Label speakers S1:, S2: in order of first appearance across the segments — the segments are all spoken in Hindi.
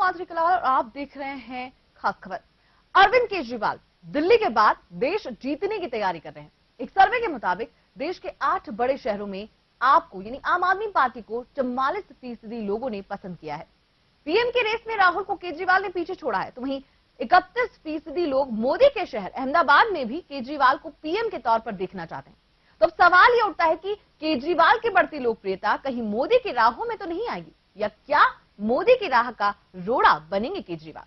S1: माधुरी कलाल और आप देख रहे हैं खास खबर। अरविंद केजरीवाल दिल्ली के बाद देश जीतने की तैयारी कर रहे हैं। एक सर्वे के मुताबिक देश के 8 बड़े शहरों में आपको यानी आम आदमी पार्टी को 44% लोगों ने पसंद किया है। पीएम की रेस में राहुल को केजरीवाल ने पीछे छोड़ा है, तो वहीं 31% लोग मोदी के शहर अहमदाबाद में भी केजरीवाल को पीएम के तौर पर देखना चाहते हैं। तो अब सवाल यह उठता है कि केजरीवाल की बढ़ती लोकप्रियता कहीं मोदी की राहों में तो नहीं आएगी, या क्या मोदी की राह का रोड़ा बनेंगे केजरीवाल।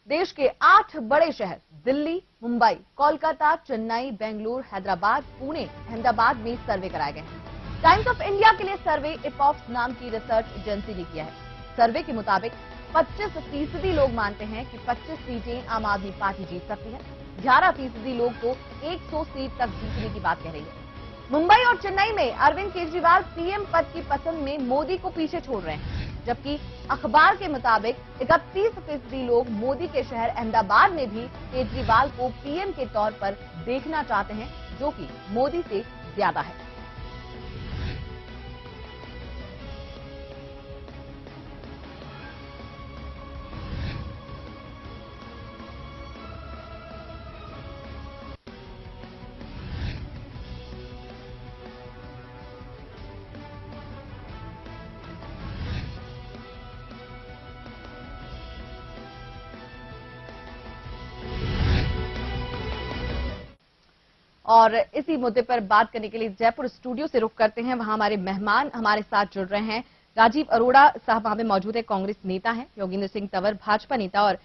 S1: देश के 8 बड़े शहर दिल्ली, मुंबई, कोलकाता, चेन्नई, बेंगलुरु, हैदराबाद, पुणे, अहमदाबाद में सर्वे कराए गए हैं। टाइम्स ऑफ इंडिया के लिए सर्वे इपॉक्स नाम की रिसर्च एजेंसी ने किया है। सर्वे के मुताबिक 25% लोग मानते हैं कि 25 सीटें आम आदमी पार्टी जीत सकती है। 11% लोग तो 100 सीट तक जीतने की बात कह रही है। मुंबई और चेन्नई में अरविंद केजरीवाल पीएम पद की पसंद में मोदी को पीछे छोड़ रहे हैं, जबकि अखबार के मुताबिक 31% लोग मोदी के शहर अहमदाबाद में भी केजरीवाल को पीएम के तौर पर देखना चाहते हैं, जो कि मोदी से ज्यादा है। और इसी मुद्दे पर बात करने के लिए जयपुर स्टूडियो से रुख करते हैं। वहां हमारे मेहमान हमारे साथ जुड़ रहे हैं। राजीव अरोड़ा साहब वहां पे मौजूद है, कांग्रेस नेता हैं। योगेंद्र सिंह तंवर भाजपा नेता, और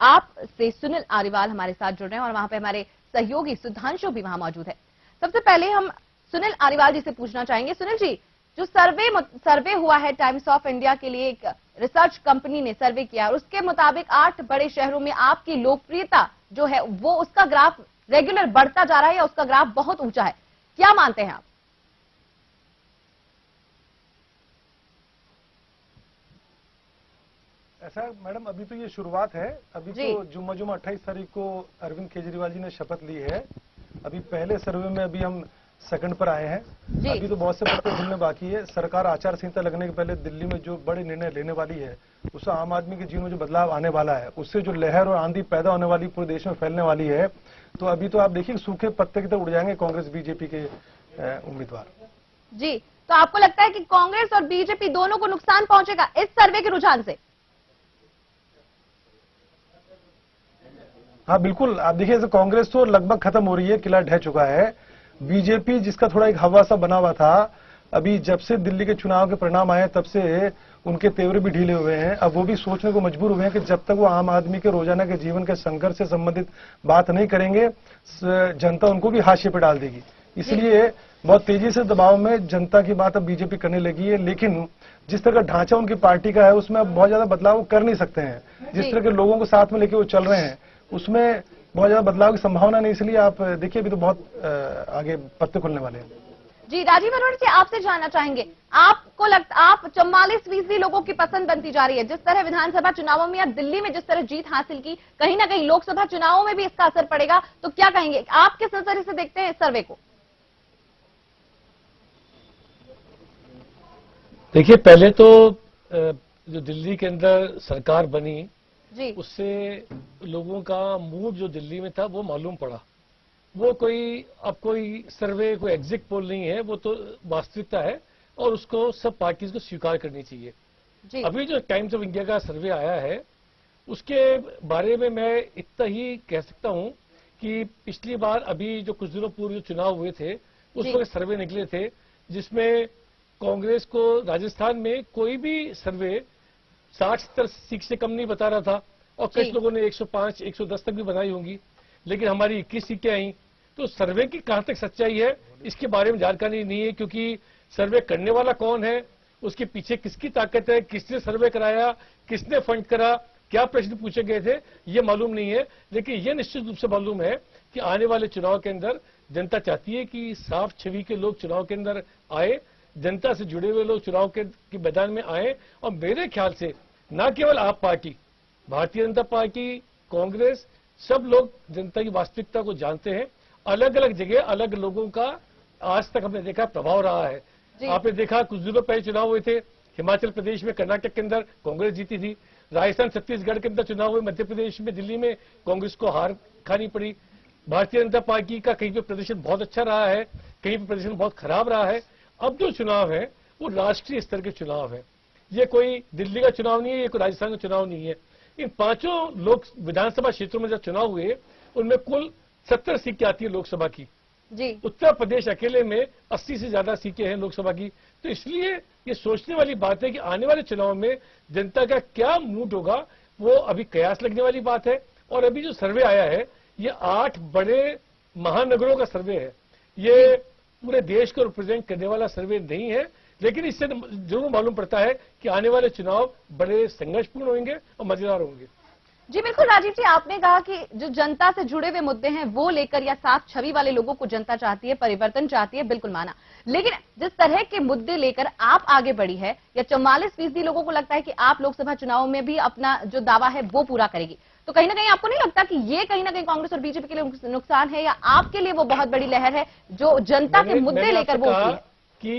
S1: आप से सुनील आरीवाल हमारे साथ जुड़ रहे हैं, और वहां पे हमारे सहयोगी सुधांशु भी वहां मौजूद है। सबसे पहले हम सुनील आरीवाल जी से पूछना चाहेंगे। सुनील जी, जो सर्वे हुआ है टाइम्स ऑफ इंडिया के लिए, एक रिसर्च कंपनी ने सर्वे किया, उसके मुताबिक 8 बड़े शहरों में आपकी लोकप्रियता जो है वो उसका ग्राफ रेगुलर बढ़ता जा रहा है, या उसका ग्राफ बहुत ऊंचा है, क्या मानते हैं आप?
S2: ऐसा मैडम, अभी तो ये शुरुआत है। अभी तो जुम्मा 28 तारीख को अरविंद केजरीवाल जी ने शपथ ली है। अभी पहले सर्वे में अभी हम सेकंड पर आए हैं। अभी तो बहुत से पत्ते खुलने बाकी है। सरकार आचार संहिता लगने के पहले दिल्ली में जो बड़े निर्णय लेने वाली है, उससे आम आदमी के जीवन में जो बदलाव आने वाला है, उससे जो लहर और आंधी पैदा होने वाली पूरे देश में फैलने वाली है, तो अभी तो आप देखिए सूखे पत्ते की तरह उड़ जाएंगे कांग्रेस बीजेपी के उम्मीदवार।
S1: जी, तो आपको लगता है कि कांग्रेस और बीजेपी दोनों को नुकसान पहुंचेगा इस सर्वे के रुझान से?
S2: हाँ बिल्कुल, आप देखिए कांग्रेस तो लगभग खत्म हो रही है, किला ढह चुका है। बीजेपी जिसका थोड़ा एक हवा सा बना हुआ था, अभी जब से दिल्ली के चुनाव के परिणाम आए तब से उनके तेवर भी ढीले हुए हैं। अब वो भी सोचने को मजबूर हुए हैं कि जब तक वो आम आदमी के रोजाना के जीवन के संघर्ष से संबंधित बात नहीं करेंगे, जनता उनको भी हाशिए पे डाल देगी। इसलिए बहुत तेजी से दबाव में जनता की बात अब बीजेपी करने लगी है। लेकिन जिस तरह का ढांचा उनकी पार्टी का है, उसमें अब बहुत ज्यादा बदलाव कर नहीं सकते हैं। जिस तरह के लोगों को साथ में लेके वो चल रहे हैं, उसमें बहुत ज्यादा बदलाव की संभावना नहीं। इसलिए आप देखिए अभी तो बहुत आगे पत्ते खुलने वाले हैं।
S1: जी, राजीव अरोड़ा जी, आपसे जानना चाहेंगे, आपको लगता आप 44% लोगों की पसंद बनती जा रही है, जिस तरह विधानसभा चुनावों में या दिल्ली में जिस तरह जीत हासिल की, कहीं ना कहीं लोकसभा चुनावों में भी इसका असर पड़ेगा, तो क्या कहेंगे? आप किस नजरिए से देखते हैं इस सर्वे को?
S3: देखिए, पहले तो जो दिल्ली के अंदर सरकार बनी
S1: जी,
S3: उससे लोगों का मूड जो दिल्ली में था वो मालूम पड़ा। वो कोई सर्वे, कोई एग्जिट पोल नहीं है, वो तो वास्तविकता है, और उसको सब पार्टीज को स्वीकार करनी चाहिए।
S1: जी।
S3: अभी जो टाइम्स ऑफ इंडिया का सर्वे आया है, उसके बारे में मैं इतना ही कह सकता हूं कि पिछली बार अभी जो कुछ दिनों पूर्व जो चुनाव हुए थे, उस वक्त सर्वे निकले थे जिसमें कांग्रेस को राजस्थान में कोई भी सर्वे 60-70 सीट से कम नहीं बता रहा था, और कुछ लोगों ने 105, 110 तक भी बनाई होंगी, लेकिन हमारी 21 सीटें आई। तो सर्वे की कहां तक सच्चाई है इसके बारे में जानकारी नहीं है, क्योंकि सर्वे करने वाला कौन है, उसके पीछे किसकी ताकत है, किसने सर्वे कराया, किसने फंड करा, क्या प्रश्न पूछे गए थे, ये मालूम नहीं है। लेकिन ये निश्चित रूप से मालूम है कि आने वाले चुनाव के अंदर जनता चाहती है कि साफ छवि के लोग चुनाव के अंदर आए, जनता से जुड़े हुए लोग चुनाव के मैदान में आए। और मेरे ख्याल से न केवल आप पार्टी, भारतीय जनता पार्टी, कांग्रेस, सब लोग जनता की वास्तविकता को जानते हैं। अलग अलग जगह अलग लोगों का आज तक हमने देखा प्रभाव रहा है। आपने देखा कुछ दिनों पहले चुनाव हुए थे हिमाचल प्रदेश में, कर्नाटक के अंदर कांग्रेस जीती थी, राजस्थान छत्तीसगढ़ के अंदर चुनाव हुए, मध्य प्रदेश में, दिल्ली में कांग्रेस को हार खानी पड़ी। भारतीय जनता पार्टी का कहीं पे प्रदर्शन बहुत अच्छा रहा है, कहीं पे प्रदर्शन बहुत खराब रहा है। अब जो चुनाव है वो राष्ट्रीय स्तर के चुनाव है, ये कोई दिल्ली का चुनाव नहीं है, ये कोई राजस्थान का चुनाव नहीं है। इन 5 लोक विधानसभा क्षेत्रों में जब चुनाव हुए उनमें कुल 70 सीटें आती है लोकसभा की
S1: जी।
S3: उत्तर प्रदेश अकेले में 80 से ज्यादा सीटें हैं लोकसभा की। तो इसलिए ये सोचने वाली बात है कि आने वाले चुनाव में जनता का क्या मूड होगा, वो अभी कयास लगने वाली बात है। और अभी जो सर्वे आया है ये 8 बड़े महानगरों का सर्वे है, ये पूरे देश को रिप्रेजेंट करने वाला सर्वे नहीं है, लेकिन इससे जरूर मालूम पड़ता है कि आने वाले चुनाव बड़े संघर्षपूर्ण होंगे और मजेदार होंगे।
S1: जी बिल्कुल राजीव जी, आपने कहा कि जो जनता से जुड़े हुए मुद्दे हैं वो लेकर या साफ छवि वाले लोगों को जनता चाहती है, परिवर्तन चाहती है, बिल्कुल माना। लेकिन जिस तरह के मुद्दे लेकर आप आगे बढ़ी है, या 44% लोगों को लगता है कि आप लोकसभा चुनाव में भी अपना जो दावा है वो पूरा करेगी, तो कहीं ना कहीं आपको नहीं लगता कि ये कहीं ना कहीं कांग्रेस और बीजेपी के लिए नुकसान है, या आपके लिए वो बहुत बड़ी लहर है जो जनता के मुद्दे लेकर वो उठी है?
S3: कि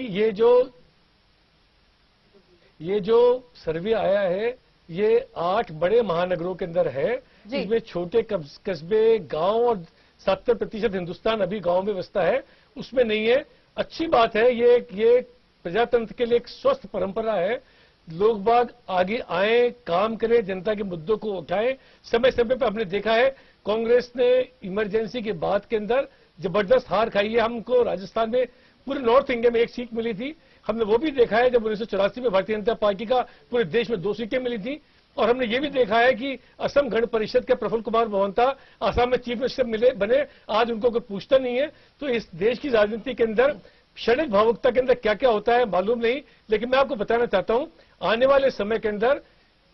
S3: ये जो सर्वे आया है ये 8 बड़े महानगरों के अंदर है, जिसमें छोटे कस्बे, गांव और 70% हिंदुस्तान अभी गांव में बसता है, उसमें नहीं है। अच्छी बात है, ये प्रजातंत्र के लिए एक स्वस्थ परंपरा है। लोग बाग आगे आए, काम करें, जनता के मुद्दों को उठाएं। समय समय पर हमने देखा है कांग्रेस ने इमरजेंसी के बाद के अंदर जबरदस्त हार खाई है। हमको राजस्थान में पूरे नॉर्थ इंडिया में 1 सीट मिली थी, हमने वो भी देखा है जब 1984 में भारतीय जनता पार्टी का पूरे देश में 2 सीटें मिली थी। और हमने ये भी देखा है कि असम गण परिषद के प्रफुल्ल कुमार मोहंता असम में चीफ मिनिस्टर बने, आज उनको कोई पूछता नहीं है। तो इस देश की राजनीति के अंदर क्षणिक भावुकता के अंदर क्या क्या होता है मालूम नहीं, लेकिन मैं आपको बताना चाहता हूं आने वाले समय के अंदर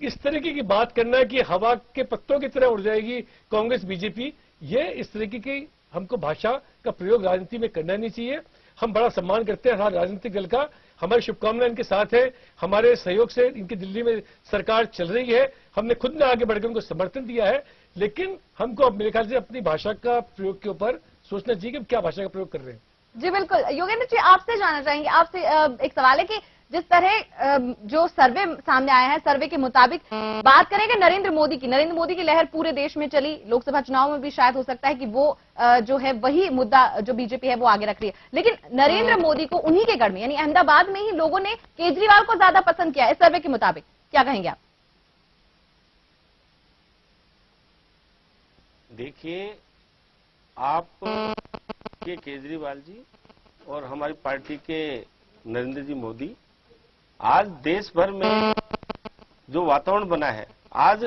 S3: इस तरीके की बात करना है कि हवा के पत्तों की तरह उड़ जाएगी कांग्रेस बीजेपी, ये इस तरीके की हमको भाषा का प्रयोग राजनीति में करना नहीं चाहिए। हम बड़ा सम्मान करते हैं हर राजनीतिक दल का, हमारी शुभकामनाएं इनके साथ है, हमारे सहयोग से इनकी दिल्ली में सरकार चल रही है, हमने खुद ने आगे बढ़कर उनको समर्थन दिया है। लेकिन हमको अब मेरे ख्याल से अपनी भाषा का प्रयोग के ऊपर सोचना चाहिए कि हम क्या भाषा का प्रयोग कर रहे हैं।
S1: जी बिल्कुल, योगेंद्र जी आपसे जानना चाहेंगे, आपसे एक सवाल है कि जिस तरह जो सर्वे सामने आया है, सर्वे के मुताबिक बात करेंगे नरेंद्र मोदी की लहर पूरे देश में चली, लोकसभा चुनाव में भी शायद हो सकता है कि वो जो है वही मुद्दा जो बीजेपी है वो आगे रख रही है, लेकिन नरेंद्र मोदी को उन्हीं के गढ़ में यानी अहमदाबाद में ही लोगों ने केजरीवाल को ज्यादा पसंद किया इस सर्वे के मुताबिक, क्या कहेंगे आप?
S4: देखिए, आप के केजरीवाल जी और हमारी पार्टी के नरेंद्र जी मोदी, आज देश भर में जो वातावरण बना है, आज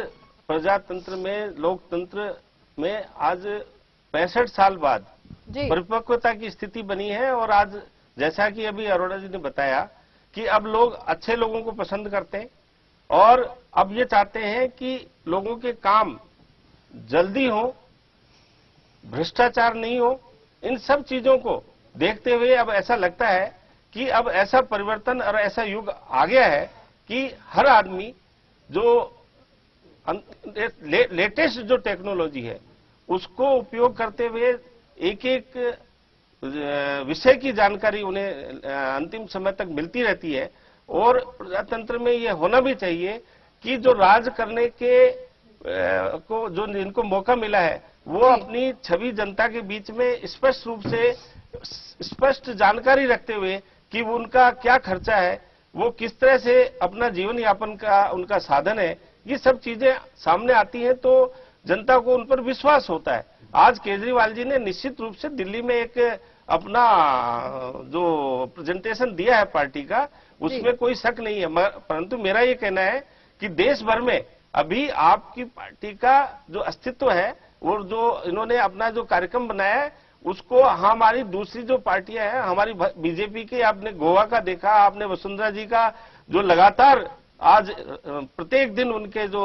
S4: प्रजातंत्र में, लोकतंत्र में आज 65 साल बाद परिपक्वता की स्थिति बनी है। और आज जैसा कि अभी अरोड़ा जी ने बताया कि अब लोग अच्छे लोगों को पसंद करते हैं और अब ये चाहते हैं कि लोगों के काम जल्दी हो, भ्रष्टाचार नहीं हो। इन सब चीजों को देखते हुए अब ऐसा लगता है कि अब ऐसा परिवर्तन और ऐसा युग आ गया है कि हर आदमी जो लेटेस्ट जो टेक्नोलॉजी है उसको उपयोग करते हुए एक एक विषय की जानकारी उन्हें अंतिम समय तक मिलती रहती है। और प्रजातंत्र में ये होना भी चाहिए कि जो राज करने के को जो जिनको मौका मिला है वो अपनी छवि जनता के बीच में स्पष्ट रूप से स्पष्ट जानकारी रखते हुए कि उनका क्या खर्चा है, वो किस तरह से अपना जीवन यापन का उनका साधन है, ये सब चीजें सामने आती हैं तो जनता को उन पर विश्वास होता है। आज केजरीवाल जी ने निश्चित रूप से दिल्ली में एक अपना जो प्रेजेंटेशन दिया है पार्टी का, उसमें कोई शक नहीं है। परंतु मेरा ये कहना है कि देश भर में अभी आपकी पार्टी का जो अस्तित्व है और जो इन्होंने अपना जो कार्यक्रम बनाया है उसको हमारी दूसरी जो पार्टियां हैं, हमारी बीजेपी के, आपने गोवा का देखा, आपने वसुंधरा जी का जो लगातार आज प्रत्येक दिन उनके जो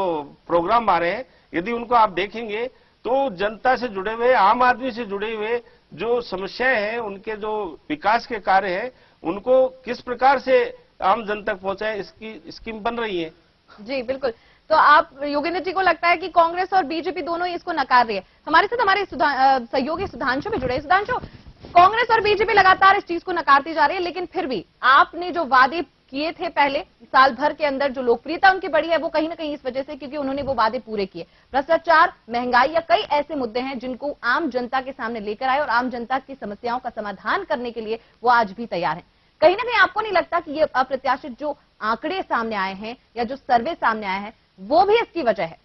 S4: प्रोग्राम आ रहे हैं, यदि उनको आप देखेंगे तो जनता से जुड़े हुए, आम आदमी से जुड़े हुए जो समस्याएं हैं, उनके जो विकास के कार्य हैं, उनको किस प्रकार से आम जन तक पहुंचाए इसकी स्कीम बन रही है।
S1: जी बिल्कुल, तो आप योगेंद्र जी को लगता है कि कांग्रेस और बीजेपी दोनों ही इसको नकार रही है। हमारे साथ हमारे सहयोगी सुधांशु भी जुड़े। सुधांशु, कांग्रेस और बीजेपी लगातार इस चीज को नकारती जा रही है, लेकिन फिर भी आपने जो वादे किए थे पहले साल भर के अंदर, जो लोकप्रियता उनकी बढ़ी है वो कहीं ना कहीं इस वजह से क्योंकि उन्होंने वो वादे पूरे किए। भ्रष्टाचार, महंगाई या कई ऐसे मुद्दे हैं जिनको आम जनता के सामने लेकर आए और आम जनता की समस्याओं का समाधान करने के लिए वो आज भी तैयार हैं। कहीं ना कहीं आपको नहीं लगता कि ये अप्रत्याशित जो आंकड़े सामने आए हैं या जो सर्वे सामने आए हैं वो भी इसकी वजह है?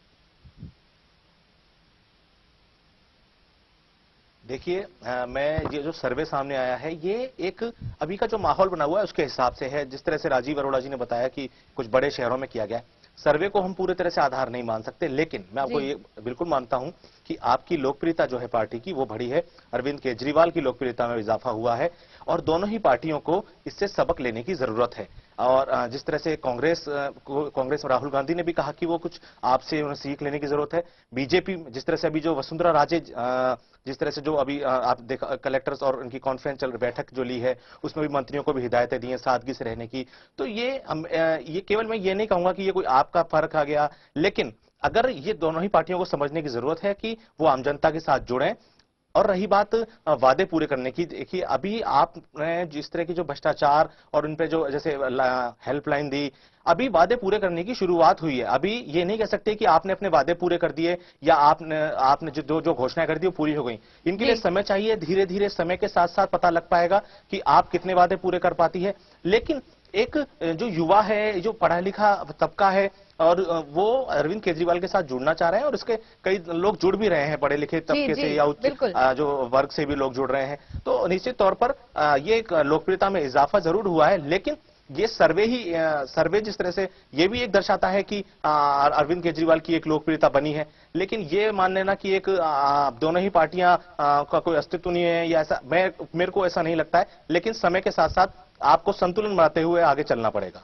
S5: देखिए, मैं ये जो सर्वे सामने आया है ये एक अभी का जो माहौल बना हुआ है उसके हिसाब से है। जिस तरह से राजीव अरोड़ा जी ने बताया कि कुछ बड़े शहरों में किया गया, सर्वे को हम पूरे तरह से आधार नहीं मान सकते, लेकिन मैं आपको ये बिल्कुल मानता हूं कि आपकी लोकप्रियता जो है पार्टी की वो बढ़ी है। अरविंद केजरीवाल की लोकप्रियता में इजाफा हुआ है और दोनों ही पार्टियों को इससे सबक लेने की जरूरत है। और जिस तरह से कांग्रेस में राहुल गांधी ने भी कहा कि वो कुछ आपसे उन्हें सीख लेने की जरूरत है। बीजेपी जिस तरह से अभी जो वसुंधरा राजे जिस तरह से जो अभी आप देखा कलेक्टर्स और उनकी कॉन्फ्रेंस बैठक जो ली है उसमें भी मंत्रियों को भी हिदायतें दी हैं सादगी से रहने की। तो ये केवल मैं ये नहीं कहूंगा कि ये कोई आपका फर्क आ गया, लेकिन अगर ये दोनों ही पार्टियों को समझने की जरूरत है कि वो आम जनता के साथ जुड़ें। और रही बात वादे पूरे करने की, देखिए अभी आपने जिस तरह की जो भ्रष्टाचार और उन पे जो जैसे हेल्पलाइन दी, अभी वादे पूरे करने की शुरुआत हुई है। अभी ये नहीं कह सकते कि आपने अपने वादे पूरे कर दिए या आपने जो घोषणाएं कर दी वो पूरी हो गई। इनके लिए समय चाहिए, धीरे धीरे समय के साथ साथ पता लग पाएगा कि आप कितने वादे पूरे कर पाती है। लेकिन एक जो युवा है, जो पढ़ा लिखा तबका है और वो अरविंद केजरीवाल के साथ जुड़ना चाह रहे हैं और उसके कई लोग जुड़ भी रहे हैं, पढ़े लिखे तबके से या उच्च जो वर्ग से भी लोग जुड़ रहे हैं। तो निश्चित तौर पर ये एक लोकप्रियता में इजाफा जरूर हुआ है, लेकिन ये सर्वे जिस तरह से ये भी एक दर्शाता है कि अरविंद केजरीवाल की एक लोकप्रियता बनी है। लेकिन ये मान लेना कि एक दोनों ही पार्टियां का कोई अस्तित्व नहीं है या ऐसा, मेरे को ऐसा नहीं लगता है। लेकिन समय के साथ साथ आपको संतुलन बनाते हुए आगे चलना पड़ेगा।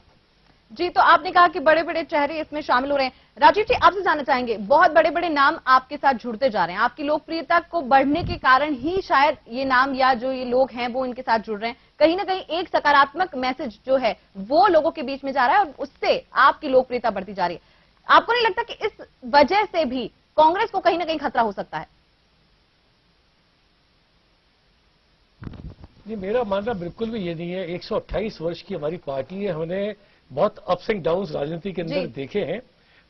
S1: जी, तो आपने कहा कि बड़े बड़े चेहरे इसमें शामिल हो रहे हैं। राजीव जी, आपसे जानना चाहेंगे, बहुत बड़े बड़े नाम आपके साथ जुड़ते जा रहे हैं, आपकी लोकप्रियता को बढ़ने के कारण ही शायद ये नाम या जो ये लोग हैं वो इनके साथ जुड़ रहे हैं। कहीं ना कहीं एक सकारात्मक मैसेज जो है वो लोगों के बीच में जा रहा है और उससे आपकी लोकप्रियता बढ़ती जा रही है। आपको नहीं लगता कि इस वजह से भी कांग्रेस को कहीं ना कहीं खतरा हो सकता है?
S3: जी, मेरा मानना बिल्कुल भी ये नहीं है। 128 वर्ष की हमारी पार्टी है, हमने बहुत अप्स एंड डाउन्स राजनीति के अंदर देखे हैं,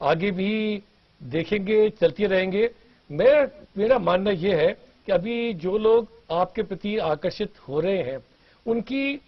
S3: आगे भी देखेंगे, चलते रहेंगे। मेरा मानना यह है कि अभी जो लोग आपके प्रति आकर्षित हो रहे हैं उनकी,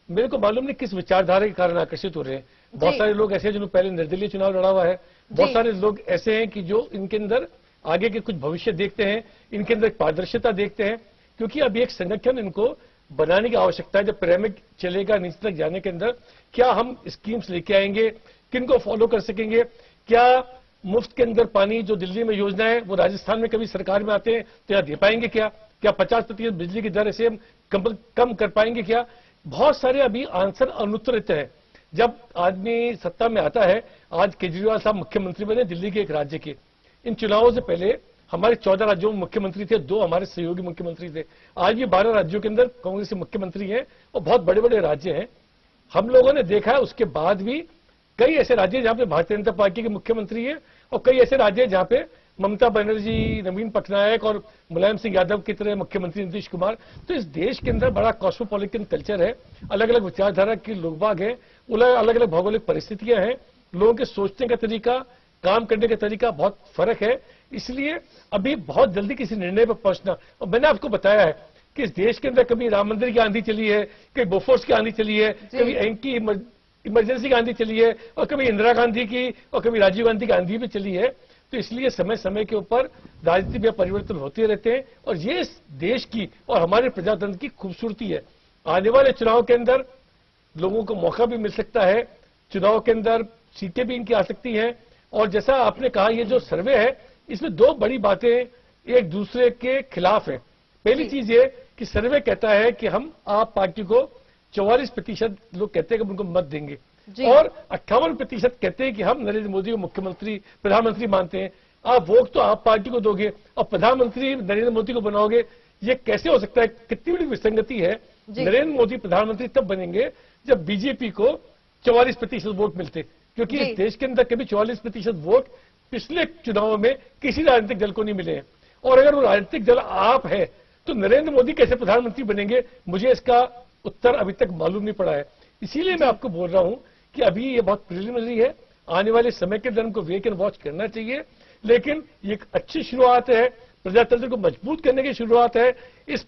S3: मेरे को मालूम नहीं किस विचारधारा के कारण आकर्षित हो रहे हैं। बहुत सारे लोग ऐसे हैं जिन्होंने पहले निर्दलीय चुनाव लड़ा हुआ है, बहुत सारे लोग ऐसे हैं कि जो इनके अंदर आगे के कुछ भविष्य देखते हैं, इनके अंदर पारदर्शिता देखते हैं, क्योंकि अभी एक संगठन इनको बनाने की आवश्यकता है। जब पिरामिड चलेगा नीचे तक जाने के अंदर, क्या हम स्कीम्स लेके आएंगे, किनको फॉलो कर सकेंगे, क्या मुफ्त के अंदर पानी जो दिल्ली में योजना है वो राजस्थान में कभी सरकार में आते हैं तो यहाँ दे पाएंगे क्या 50% बिजली की दर ऐसे हम कम कर पाएंगे क्या? बहुत सारे अभी आंसर अनुत्तरित है। जब आदमी सत्ता में आता है, आज केजरीवाल साहब मुख्यमंत्री बने दिल्ली के एक राज्य के, इन चुनावों से पहले हमारे 14 राज्यों में मुख्यमंत्री थे, 2 हमारे सहयोगी मुख्यमंत्री थे। आज ये 12 राज्यों के अंदर कांग्रेस के मुख्यमंत्री हैं और बहुत बड़े बड़े राज्य हैं। हम लोगों ने देखा है उसके बाद भी कई ऐसे राज्य हैं जहां पे भारतीय जनता पार्टी के मुख्यमंत्री हैं और कई ऐसे राज्य हैं जहां पे ममता बनर्जी, नवीन पटनायक और मुलायम सिंह यादव की तरह मुख्यमंत्री नीतीश कुमार। तो इस देश के अंदर बड़ा कॉस्मोपॉलिटन कल्चर है, अलग अलग विचारधारा के लोग बाग हैं, अलग अलग भौगोलिक परिस्थितियां हैं, लोगों के सोचने का तरीका, काम करने का तरीका बहुत फर्क है। इसलिए अभी बहुत जल्दी किसी निर्णय पर पहुंचना, और मैंने आपको बताया है कि इस देश के अंदर कभी राम मंदिर की आंधी चली है, कभी बोफोर्स की आंधी चली है, कभी एंटी इमरजेंसी की आंधी चली है और कभी इंदिरा गांधी की और कभी राजीव गांधी की आंधी भी चली है। तो इसलिए समय समय के ऊपर राजनीति में परिवर्तन होते रहते हैं और ये इस देश की और हमारे प्रजातंत्र की खूबसूरती है। आने वाले चुनाव के अंदर लोगों को मौका भी मिल सकता है, चुनाव के अंदर सीटें भी इनकी आ सकती हैं। और जैसा आपने कहा, ये जो सर्वे है इसमें 2 बड़ी बातें एक दूसरे के खिलाफ है। पहली चीज ये कि सर्वे कहता है कि हम आप पार्टी को 44% लोग कहते हैं कि उनको मत देंगे और 58% कहते हैं कि हम नरेंद्र मोदी को मुख्यमंत्री प्रधानमंत्री मानते हैं। आप वोट तो आप पार्टी को दोगे और प्रधानमंत्री नरेंद्र मोदी को बनाओगे, ये कैसे हो सकता है? कितनी बड़ी विसंगति है। नरेंद्र मोदी प्रधानमंत्री तब बनेंगे जब बीजेपी को 44% वोट मिलते, क्योंकि इस देश के अंदर कभी 44% वोट पिछले चुनावों में किसी राजनीतिक दल को नहीं मिले हैं। और अगर वो राजनीतिक दल आप है तो नरेंद्र मोदी कैसे प्रधानमंत्री बनेंगे, मुझे इसका उत्तर अभी तक मालूम नहीं पड़ा है। इसीलिए मैं आपको बोल रहा हूं कि अभी ये बहुत प्रिलिमिनरी है, आने वाले समय के अंदर हमको वेट एंड वॉच करना चाहिए, लेकिन ये एक अच्छी शुरुआत है, प्रजातंत्र को मजबूत करने की शुरुआत है। इस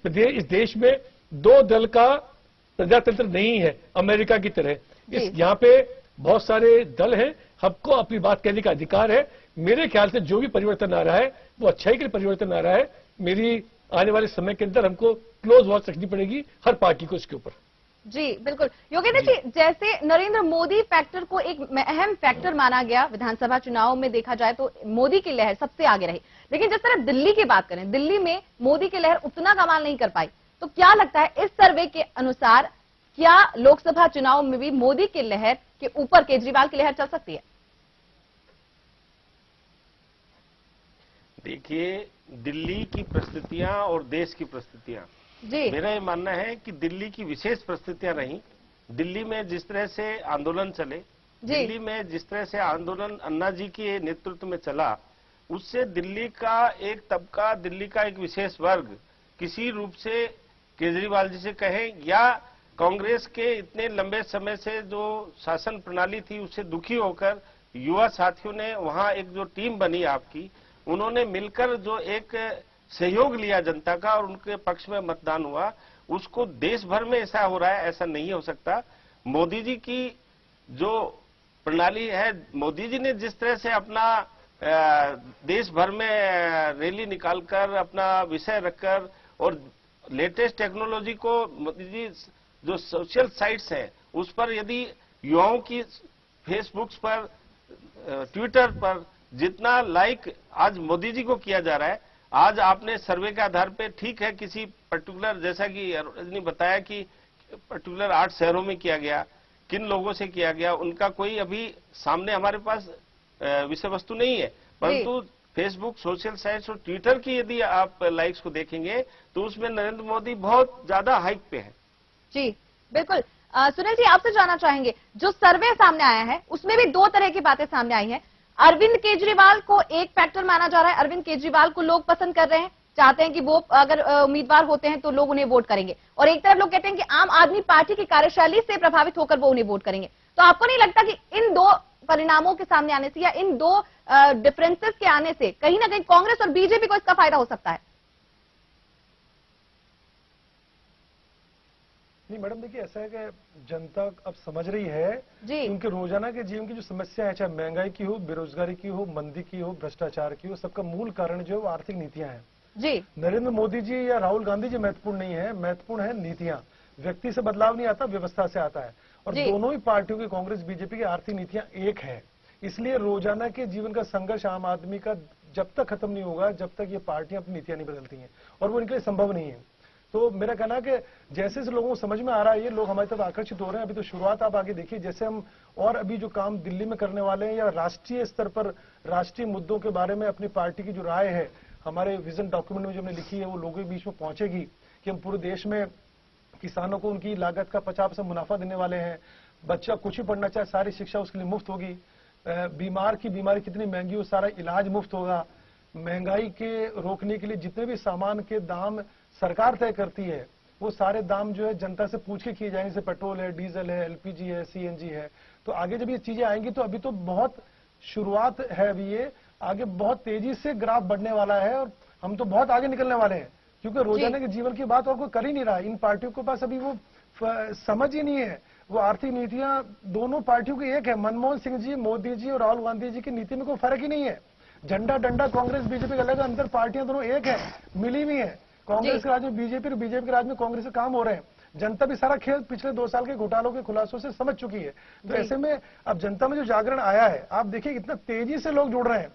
S3: देश में दो दल का प्रजातंत्र नहीं है अमेरिका की तरह। यहाँ पे बहुत सारे दल हैं, सबको अपनी बात कहने का अधिकार है। मेरे ख्याल से जो भी परिवर्तन आ रहा है वो अच्छाई के लिए परिवर्तन आ रहा है। मेरी आने वाले समय के अंदर हमको क्लोज वॉच रखनी पड़ेगी हर पार्टी को इसके ऊपर।
S1: जी बिल्कुल योगेंद्र जी, जैसे नरेंद्र मोदी फैक्टर को एक अहम फैक्टर माना गया विधानसभा चुनाव में, देखा जाए तो मोदी की लहर सबसे आगे रही, लेकिन जिस तरह दिल्ली की बात करें, दिल्ली में मोदी की लहर उतना कमाल नहीं कर पाई। तो क्या लगता है इस सर्वे के अनुसार क्या लोकसभा चुनाव में भी मोदी की लहर के ऊपर केजरीवाल की लहर चल सकती है?
S4: देखिए, दिल्ली की परिस्थितियां और देश की परिस्थितियां, मेरा ये मानना है कि दिल्ली की विशेष परिस्थितियां रही। दिल्ली में जिस तरह से आंदोलन चले, दिल्ली में जिस तरह से आंदोलन अन्ना जी के नेतृत्व में चला, उससे दिल्ली का एक तबका, दिल्ली का एक विशेष वर्ग किसी रूप से केजरीवाल जी से कहें या कांग्रेस के इतने लंबे समय से जो शासन प्रणाली थी उससे दुखी होकर युवा साथियों ने वहां एक जो टीम बनी आपकी, उन्होंने मिलकर जो एक सहयोग लिया जनता का और उनके पक्ष में मतदान हुआ, उसको देश भर में ऐसा हो रहा है, ऐसा नहीं हो सकता। मोदी जी की जो प्रणाली है, मोदी जी ने जिस तरह से अपना देश भर में रैली निकालकर अपना विषय रखकर और लेटेस्ट टेक्नोलॉजी को, मोदी जी जो सोशल साइट्स हैं उस पर यदि युवाओं की फेसबुक पर, ट्विटर पर जितना लाइक आज मोदी जी को किया जा रहा है, आज आपने सर्वे के आधार पे, ठीक है किसी पर्टिकुलर, जैसा कि रजनी बताया कि पर्टिकुलर 8 शहरों में किया गया, किन लोगों से किया गया, उनका कोई अभी सामने हमारे पास विषय वस्तु नहीं है, परंतु फेसबुक, सोशल साइट्स और ट्विटर की यदि आप लाइक्स को देखेंगे तो उसमें नरेंद्र मोदी बहुत ज्यादा हाइक पे है।
S1: जी बिल्कुल। सुनील जी, आपसे जानना चाहेंगे, जो सर्वे सामने आया है उसमें भी दो तरह की बातें सामने आई हैं। अरविंद केजरीवाल को एक फैक्टर माना जा रहा है, अरविंद केजरीवाल को लोग पसंद कर रहे हैं, चाहते हैं कि वो अगर उम्मीदवार होते हैं तो लोग उन्हें वोट करेंगे, और एक तरफ लोग कहते हैं कि आम आदमी पार्टी की कार्यशैली से प्रभावित होकर वो उन्हें वोट करेंगे। तो आपको नहीं लगता कि इन दो परिणामों के सामने आने से या इन दो डिफरेंसेस के आने से कहीं ना कहीं कांग्रेस और बीजेपी को इसका फायदा हो सकता है?
S2: नहीं मैडम, देखिए ऐसा है कि जनता अब समझ रही है कि उनके रोजाना के जीवन की जो समस्या है, चाहे महंगाई की हो, बेरोजगारी की हो, मंदी की हो, भ्रष्टाचार की हो, सबका मूल कारण जो है वो आर्थिक नीतियां हैं। जी नरेंद्र मोदी जी या राहुल गांधी जी महत्वपूर्ण नहीं है, महत्वपूर्ण है नीतियां। व्यक्ति से बदलाव नहीं आता, व्यवस्था से आता है, और दोनों ही पार्टियों की, कांग्रेस बीजेपी की आर्थिक नीतियां एक है। इसलिए रोजाना के जीवन का संघर्ष आम आदमी का जब तक खत्म नहीं होगा, जब तक ये पार्टियां अपनी नीतियां नहीं बदलती हैं, और वो इनके लिए संभव नहीं है। तो मेरा कहना है कि जैसे जैसे लोगों को समझ में आ रहा है, ये लोग हमारी तरफ आकर्षित हो रहे हैं। अभी तो शुरुआत आप आगे देखिए, जैसे हम और अभी जो काम दिल्ली में करने वाले हैं या राष्ट्रीय स्तर पर राष्ट्रीय मुद्दों के बारे में अपनी पार्टी की जो राय है, हमारे विजन डॉक्यूमेंट में जो हमने लिखी है, वो लोगों के बीच में पहुंचेगी कि हम पूरे देश में किसानों को उनकी लागत का 50% मुनाफा देने वाले हैं। बच्चा कुछ ही पढ़ना चाहे, सारी शिक्षा उसके लिए मुफ्त होगी। बीमार की बीमारी कितनी महंगी हो, सारा इलाज मुफ्त होगा। महंगाई के रोकने के लिए जितने भी सामान के दाम सरकार तय करती है, वो सारे दाम जो है जनता से पूछ के किए जाएंगे, जैसे पेट्रोल है, डीजल है, एलपीजी है, सीएनजी है। तो आगे जब ये चीजें आएंगी तो अभी तो बहुत शुरुआत है, अभी ये आगे बहुत तेजी से ग्राफ बढ़ने वाला है, और हम तो बहुत आगे निकलने वाले हैं, क्योंकि रोजाना के जीवन की बात और कोई कर ही नहीं रहा। इन पार्टियों के पास अभी वो समझ ही नहीं है। वो आर्थिक नीतियां दोनों पार्टियों की एक है। मनमोहन सिंह जी, मोदी जी और राहुल गांधी जी की नीति में कोई फर्क ही नहीं है। झंडा डंडा कांग्रेस बीजेपी का अलग, अंदर पार्टियां दोनों एक है, मिली हुई है। कांग्रेस के राज में बीजेपी और बीजेपी के राज में कांग्रेस से काम हो रहे हैं। जनता भी सारा खेल पिछले 2 साल के घोटालों के खुलासों से समझ चुकी है। तो ऐसे में अब जनता में जो जागरण आया है, आप देखिए कितना तेजी से लोग जुड़ रहे हैं।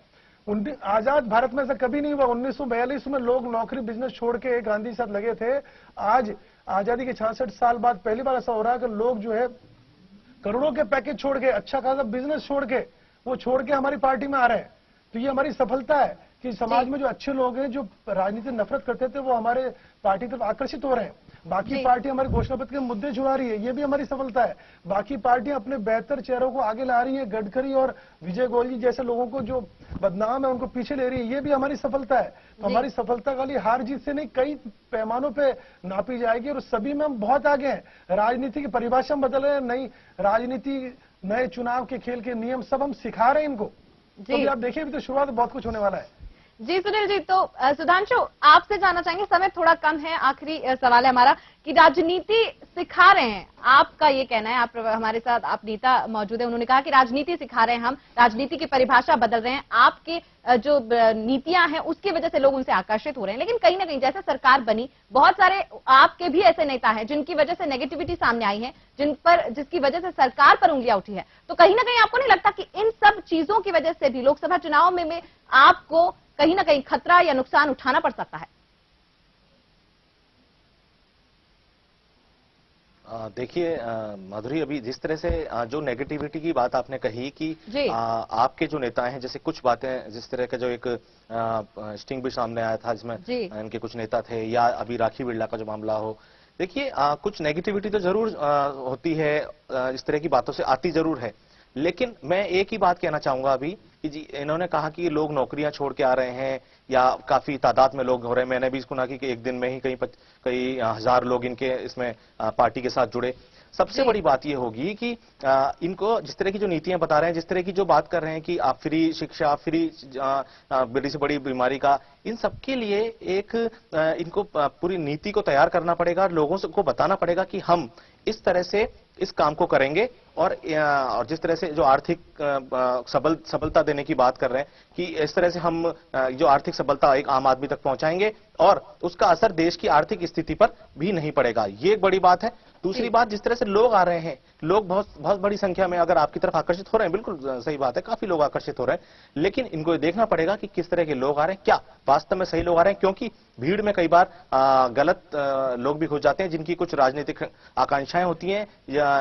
S2: आजाद भारत में ऐसा कभी नहीं हुआ। 1942 में लोग नौकरी बिजनेस छोड़ के गांधी के साथ लगे थे। आज आजादी के 66 साल बाद पहली बार ऐसा हो रहा है कि लोग जो है करोड़ों के पैकेज छोड़ के, अच्छा खासा बिजनेस छोड़ के, वो छोड़ के हमारी पार्टी में आ रहे हैं। तो ये हमारी सफलता है कि समाज में जो अच्छे लोग हैं, जो राजनीति नफरत करते थे, वो हमारे पार्टी तरफ आकर्षित हो रहे हैं। बाकी पार्टी हमारे घोषणा पत्र के मुद्दे छुड़ा रही है, ये भी हमारी सफलता है। बाकी पार्टियां अपने बेहतर चेहरों को आगे ला रही है। गडकरी और विजय गोयल जी जैसे लोगों को जो बदनाम है उनको पीछे ले रही है, ये भी हमारी सफलता है। तो हमारी सफलता खाली हार जीत से नहीं, कई पैमानों पे नापी जाएगी और सभी में हम बहुत आगे हैं। राजनीति की परिभाषा हम बदल रहे हैं, नई राजनीति, नए चुनाव के खेल के नियम सब हम सिखा रहे हैं इनको। तो अभी आप देखिए, अभी तो शुरुआत बहुत कुछ होने वाला है।
S1: जी सुनील जी, तो सुधांशु आपसे जानना चाहेंगे, समय थोड़ा कम है, आखिरी सवाल है हमारा कि राजनीति सिखा रहे हैं, आपका ये कहना है, आप हमारे साथ आप नेता मौजूद है, उन्होंने कहा कि राजनीति सिखा रहे हैं हम, राजनीति की परिभाषा बदल रहे हैं, आपकी जो नीतियां हैं उसकी वजह से लोग उनसे आकर्षित हो रहे हैं। लेकिन कहीं ना कहीं जैसे सरकार बनी, बहुत सारे आपके भी ऐसे नेता हैं जिनकी वजह से नेगेटिविटी सामने आई है, जिसकी वजह से सरकार पर उंगलियां उठी है। तो कहीं ना कहीं आपको नहीं लगता कि इन सब चीजों की वजह से भी लोकसभा चुनाव में आपको कहीं ना कहीं खतरा या नुकसान उठाना पड़ सकता है?
S5: देखिए माधुरी, अभी जिस तरह से जो नेगेटिविटी की बात आपने कही कि आपके जो नेता हैं, जैसे कुछ बातें, जिस तरह का जो एक स्टिंग भी सामने आया था जिसमें इनके कुछ नेता थे, या अभी राखी बिरला का जो मामला हो, देखिए कुछ नेगेटिविटी तो जरूर होती है, इस तरह की बातों से आती जरूर है। लेकिन मैं एक ही बात कहना चाहूंगा अभी कि जी, इन्होंने कहा कि लोग नौकरियां छोड़ के आ रहे हैं या काफी तादाद में लोग हो रहे हैं। मैंने भी सुना कि एक दिन में ही कई हजार लोग इनके इसमें पार्टी के साथ जुड़े। सबसे बड़ी बात यह होगी कि इनको जिस तरह की जो नीतियां बता रहे हैं, जिस तरह की जो बात कर रहे हैं कि आप फ्री शिक्षा, फ्री बड़ी से बड़ी बीमारी का, इन सबके लिए एक इनको पूरी नीति को तैयार करना पड़ेगा, लोगों को बताना पड़ेगा कि हम इस तरह से इस काम को करेंगे। और जिस तरह से जो आर्थिक सबलता देने की बात कर रहे हैं कि इस तरह से हम जो आर्थिक सबलता एक आम आदमी तक पहुंचाएंगे और उसका असर देश की आर्थिक स्थिति पर भी नहीं पड़ेगा, ये एक बड़ी बात है। दूसरी बात, जिस तरह से लोग आ रहे हैं, लोग बहुत बड़ी संख्या में अगर आपकी तरफ आकर्षित हो रहे हैं, बिल्कुल सही बात है, काफी लोग आकर्षित हो रहे हैं, लेकिन इनको ये देखना पड़ेगा कि किस तरह के लोग आ रहे हैं, क्या वास्तव में सही लोग आ रहे हैं, क्योंकि भीड़ में कई बार गलत लोग भी घुस जाते हैं जिनकी कुछ राजनीतिक आकांक्षाएं होती हैं,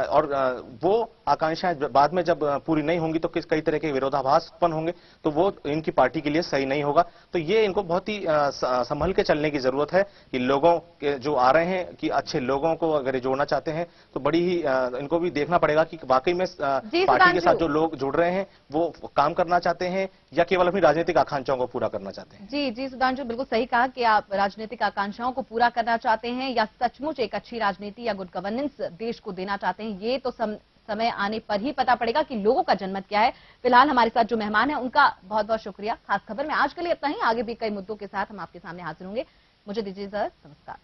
S5: और वो आकांक्षाएं बाद में जब पूरी नहीं होंगी तो कई तरह के विरोधाभास उत्पन्न होंगे, तो वो इनकी पार्टी के लिए सही नहीं होगा। तो ये इनको बहुत ही संभल के चलने की जरूरत है कि लोगों के जो आ रहे हैं, कि अच्छे लोगों को अगर जोड़ना चाहते हैं तो बड़ी ही इनको भी देखना पड़ेगा कि वाकई में पार्टी के साथ जो लोग जुड़ रहे हैं वो काम करना चाहते हैं या केवल अपनी राजनीतिक आकांक्षाओं को पूरा करना चाहते हैं।
S1: जी सुधांशु, बिल्कुल सही कहा कि आप राजनीतिक आकांक्षाओं को पूरा करना चाहते हैं या सचमुच एक अच्छी राजनीति या गुड गवर्नेंस देश को देना चाहते हैं, ये तो समय आने पर ही पता पड़ेगा कि लोगों का जनमत क्या है। फिलहाल हमारे साथ जो मेहमान है उनका बहुत बहुत शुक्रिया। खास खबर में आज के लिए इतना ही, आगे भी कई मुद्दों के साथ हम आपके सामने हाजिर होंगे। मुझे दीजिए इजाजत, नमस्कार।